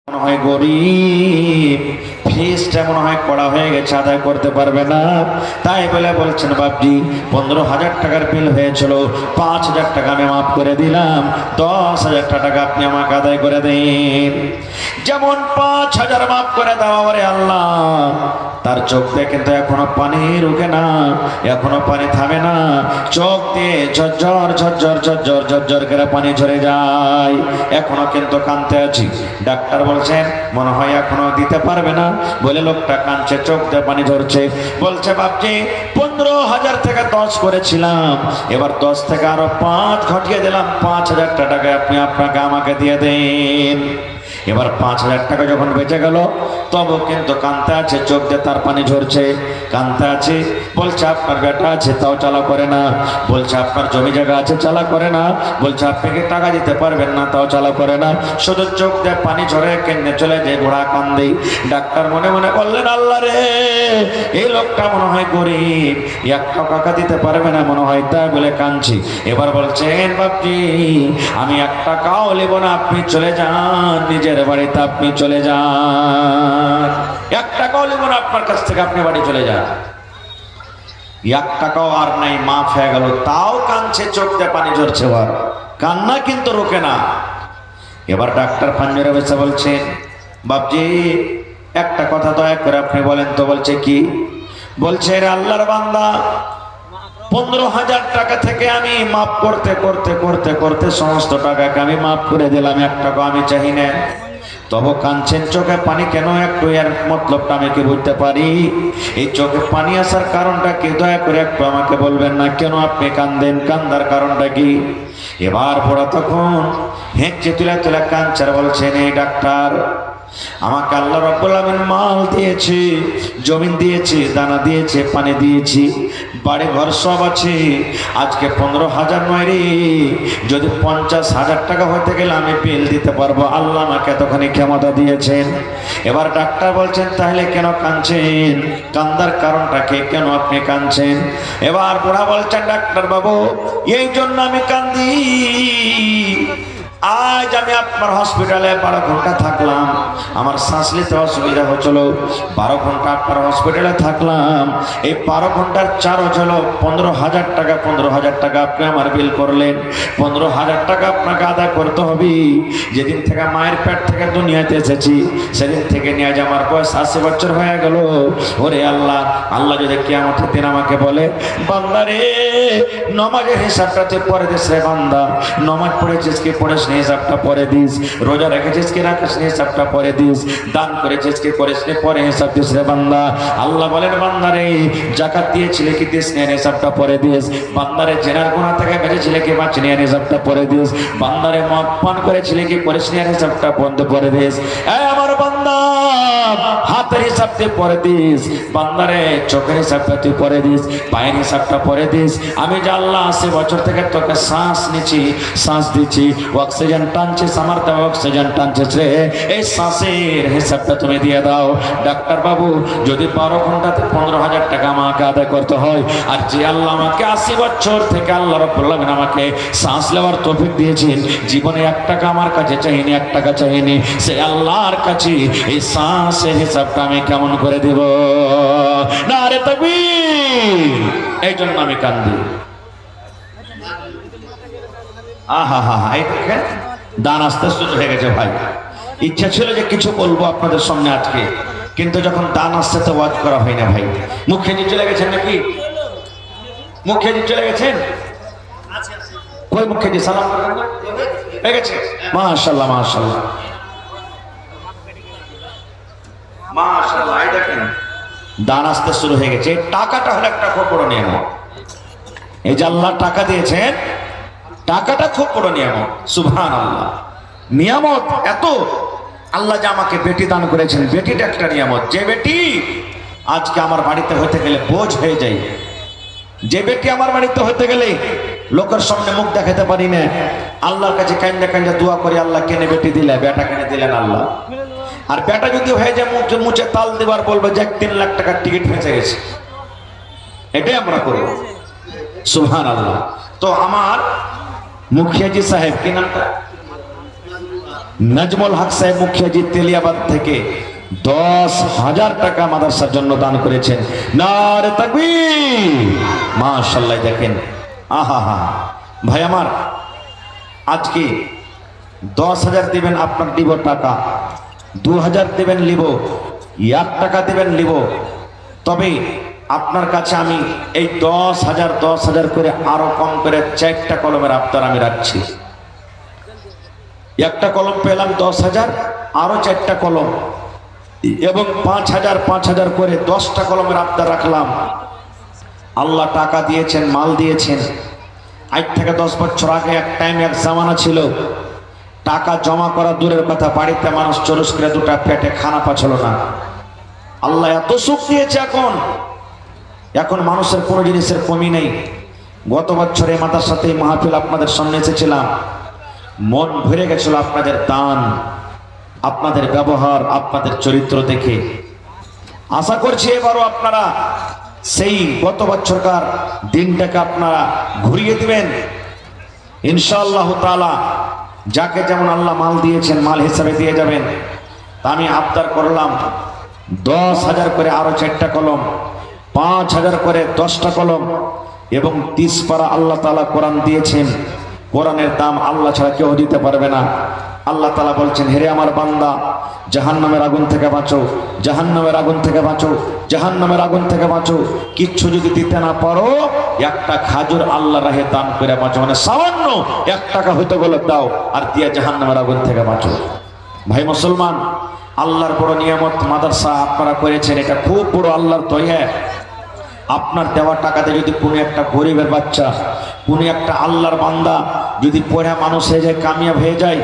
মনে হয় গরিব, ফিসটা মনে হয় কড়া হয়ে গেছে, আদায় করতে পারবে না। তাই বলে বলছেন বাপজি 15,000 টাকার বিল হয়েছিল, 5,000 টাকা আমি মাফ করে দিলাম, 10,000 টাকা আপনি আমাকে আদায় করে দিন। যেমন 5,000 মাফ করে দেওয়া ওরে আল্লাহ, তার চোখ দিয়ে কিন্তু এখনো পানি রুকে না, এখনো পানি থামে না, চোখ দিয়ে ঝরঝর ঝরঝর ঝরঝর ঝরঝর করে পানি ঝরে যায়, এখনো কিন্তু কাঁদতে আছি। ডাক্তার বলছেন মনে হয় এখনো দিতে পারবে না, বলে লোকটা কাঁদছে, চোখ দিয়ে পানি ঝরছে। বলছে বাপজি 15,000 থেকে 10 করেছিলাম, এবার 10 থেকে আরো 5 ঘটিয়ে দিলাম, 5,000 টাকা আপনি আপনাকে আমাকে দিয়ে দেন। এবার 5,000 টাকা যখন বেঁচে গেল, তবু কিন্তু কাঁদতে আছে, চোখ দিয়ে তার পানি ঝরছে, কাঁদতে আছে। বলছে আপনার বেটা আছে তাও চালা করে না, বলছে আপনার জমি জায়গা আছে চালা করে না, বলছে আপনি কি টাকা দিতে পারবেন না তাও চালা করে না, শুধু চোখ দিয়ে পানি ঝরে কেন্দ্রে চলে যায়, ঘোড়া কান্দে। ডাক্তার মনে মনে বললেন আল্লাহ রে, এই লোকটা মনে হয় গরিব, 1 টাকা দিতে পারবে না মনে হয়, তাই বলে কাঁদছি। এবার বলছেন বাপজি আমি 1 টাকাও নেব না, আপনি চলে যান, নিজের বাড়িতে আপনি চলে যান, 1 টাকাও নেব না আপনার কাছ থেকে, আপনি বাড়ি চলে যান। 1 টাকাও আর নাই, মাফ হয়ে গেল, তাও কাঁদছে, চোখ দিয়ে পানি ঝরছে, আর কান্না কিন্তু রোকে না। এবার ডাক্তার পাঞ্জরে বসে বলছেন বাপজি একটা কথা দয়া করে আপনি বলেন তো। বলছে কি? বলছে রে আল্লাহর বান্দা 15,000 টাকা থেকে আমি মাফ করতে করতে করতে করতে সমস্ত টাকাকে আমি মাফ করে দিলাম, 1 টাকা আমি চাই না, তবু কাঁদছেন, চোখে পানি কেন? একটু এর মতলবটা আমি কি বুঝতে পারি? এই চোখে পানি আসার কারণটা কি দয়া করে একটু আমাকে বলবেন না? কেন আপনি কান্দেন, কান্দার কারণটা কি? এবার পড়া তখন হেঁচে তুলে তুলে কাঁদছে, বলছেন এই ডাক্তার আমাকে আল্লাহ রাব্বুল আলামিন মাল দিয়েছে, জমিন দিয়েছে, দানা দিয়েছে, পানি দিয়েছি, বাড়ি ঘর সব আছে, আজকে 15,000 নয় রে, যদি 50,000 টাকা হতে গেলে আমি বিল দিতে পারবো, আল্লাহ আমাকে এতখানি ক্ষমতা দিয়েছেন। এবার ডাক্তার বলছেন তাহলে কেন কাঁদছেন, কান্দার কারণটা কি, কেন আপনি কাঁদছেন? এবার বুড়া বলছেন ডাক্তার বাবু এই জন্য আমি কান্দি, আজ আমি আপনার হসপিটালে 12 ঘন্টা থাকলাম, আমার শ্বাস নিতে অসুবিধা হচ্ছিল, 12 ঘন্টা আপনার হসপিটালে থাকলাম, এই 12 ঘন্টার চার্জ হলো 15,000 টাকা। 15,000 টাকা আপনি আমার বিল করলেন, 15,000 টাকা আপনাকে আদায় করতে হবে। যেদিন থেকে মায়ের পেট থেকে দুনিয়াতে এসেছি সেদিন থেকে নিয়ে আজ আমার বয়স 80 বছর হয়ে গেল। ওরে আল্লাহ, আল্লাহ যদি কিয়ামতের দিন আমাকে বলে বান্দা রে নামাজের হিসাবটা তুই পরে দিস রে বান্দা, নামাজ পড়েছিস কি পড়েছিস হিসাবটা পরে দিস, রোজা রেখেছিস কি রাখিস হিসাবটা পরে দিস, দান করেছিস কি করিস নি পরে হিসাব দিস রে বান্দা। আল্লাহ বলেন বান্দা রে যাকাত দিয়েছিলে কি দিস নি হিসাবটা পরে দিস, বান্দা রে জেনার গুনাহ থেকে বেঁচেছিলে কি বাঁচনি হিসাবটা পরে দিস, বান্দা রে মদ পান করেছিলে কি করিস নি হিসাবটা বন্ধ করে দিস। এই আমার বান্দা হাতের হিসাবটা পরে দিস, বান্দা রে চোখের হিসাবটা তুই পরে দিস, পায়ের হিসাবটা পরে দিস। আমি যে আল্লাহ 80 বছর থেকে তোকে শ্বাস নিচ্ছি, শ্বাস দিচ্ছি, অক্সিজেন টানছিস, আমার দেওয়া অক্সিজেন টানছিস রে, এই শ্বাসের হিসাবটা তুমি দিয়ে দাও। ডাক্তার বাবু যদি 12 ঘন্টাতে 15,000 টাকা আমাকে আদায় করতে হয়, আর যে আল্লাহ আমাকে 80 বছর থেকে আল্লাহ রাব্বুল আলামিন আমাকে শ্বাস নেওয়ার তৌফিক দিয়েছেন, জীবনে 1 টাকা আমার কাছে চাইনি, 1 টাকা চাইনি, সে আল্লাহর কাছে এই শ্বাসের হিসাবটা আমি কেমন করে দেব? নারে তাকবীর! এই জন্য আমি কান্দি। আহা হা হা, দান আসতে শুরু হয়ে গেছে ভাই। ইচ্ছা ছিল যে কিছু বলবো আপনাদের সামনে আজকে, কিন্তু যখন দান আসছে তো ওয়াজ করা হয় না ভাই। মুখিয়াজি চলে গেছেন নাকি? মুখিয়াজি চলে গেছেন? কই মুখিয়াজি? সালাম হয়ে গেছে? মাশাআল্লাহ মাশাআল্লাহ মাশাআল্লাহ। এই দেখেন দান আসতে শুরু হয়ে গেছে। টাকাটা হলো একটা খুব বড় নিয়ামত। এই যে আল্লাহ টাকা দিয়েছেন, টাকাটা খুব বড় নিয়ামত। সুবহানাল্লাহ, নিয়ামত এত। আল্লাহ যে আমাকে বেটি দান করেছেন, বেটিটা একটা নিয়ামত। যে বেটি আজকে আমার বাড়িতে হতে গেলে বোঝ হয়ে যায়, যে বেটি আমার বাড়িতে হতে গেলে লোকের সামনে মুখ দেখাতে পারি না, আল্লাহর কাছে কান্দে কান্দে দোয়া করি আল্লাহ কেনে বেটি দিলে, বেটা কেনে দিলেন আল্লাহ। আর বেটা যদি হয়ে যায় মুখে মুছে তাল দেবার বলবে যে 3 লাখ টাকার টিকিট ফেঁসে গেছে, এটাই আমরা করি। সুবহানাল্লাহ। তো আমার মুখিয়াজি সাহেব কি নামটা? নাজমুল হক সাহেব মুখিয়াজি তেলিয়াবাদ থেকে 10,000 টাকা মাদ্রাসার জন্য দান করেছেন। নারে তাকবীর, মাশাআল্লাহ। দেখেন, আহা হা। ভাই আমার, আজকে 10,000 দিবেন, আপনার দিব টাকা, 2,000 দিবেন লিব, 1 টাকা দিবেন লিব। তবে আপনার কাছে আমি এই 10,000 করে আরো কম করে 4টা কলমের আবদার আমি রাখছি। একটা কলম পেলাম 10,000, আরো 4টা কলম, এবং 5,000 করে 10টা কলমের আবদার রাখলাম। আল্লাহ টাকা দিয়েছেন, মাল দিয়েছেন। আজ থেকে 10 বছর আগে এক টাইম, এক জামানা ছিল, টাকা জমা করা দূরের কথা, বাড়িতে মানুষ 40 করে 2টা পেটে খানা পাচ্ছিল না। আল্লাহ এত সুখ দিয়েছে, এখন মানুষের কোনো জিনিসের কমি নেই। গত বছরে মাদ্রাসাতে মাহফিল আপনাদের সামনে এসেছিলাম, মন ভরে গেছিল আপনাদের দান, আপনাদের ব্যবহার, আপনাদের চরিত্র দেখে। আশা করছি এবারও আপনারা সেই গত বছরকার দিনটাকে আপনারা ঘুরিয়ে দিবেন ইনশাআল্লাহ তাআলা। যাকে যেমন আল্লাহ মাল দিয়েছেন, মাল হিসাবে দিয়ে যাবেন। তা আমি আবদার করলাম 10,000 করে আরো 4টা কলম, 5,000 করে 10টা কলম, এবং 30 পারা আল্লাহ তাআলা কোরআন দিয়েছেন। কোরআনের দাম আল্লাহ ছাড়া কেউ দিতে পারবে না। আল্লাহ তাআলা বলছেন, হেরে আমার বান্দা, জাহান্নামের আগুন থেকে বাঁচো, জাহান্নামের আগুন থেকে বাঁচো, জাহান্নামের আগুন থেকে বাঁচো। কিচ্ছু যদি দিতে না পারো, একটা খাজুর আল্লাহর রাহে দান করে বাঁচো, মানে সামান্য 1 টাকা হইতে গেলে দাও, আর দিয়ে জাহান্নামের আগুন থেকে বাঁচো। ভাই মুসলমান, আল্লাহর বড় নিয়ামত মাদ্রাসা আপনারা করেছেন, এটা খুব বড় আল্লাহর দয়া। আপনার দেওয়া টাকাতে যদি কোনো একটা গরিবের বাচ্চা, কোনো একটা আল্লাহর বান্দা যদি পড়া মানুষ হয়ে যায়, কামিয়াব হয়ে যায়,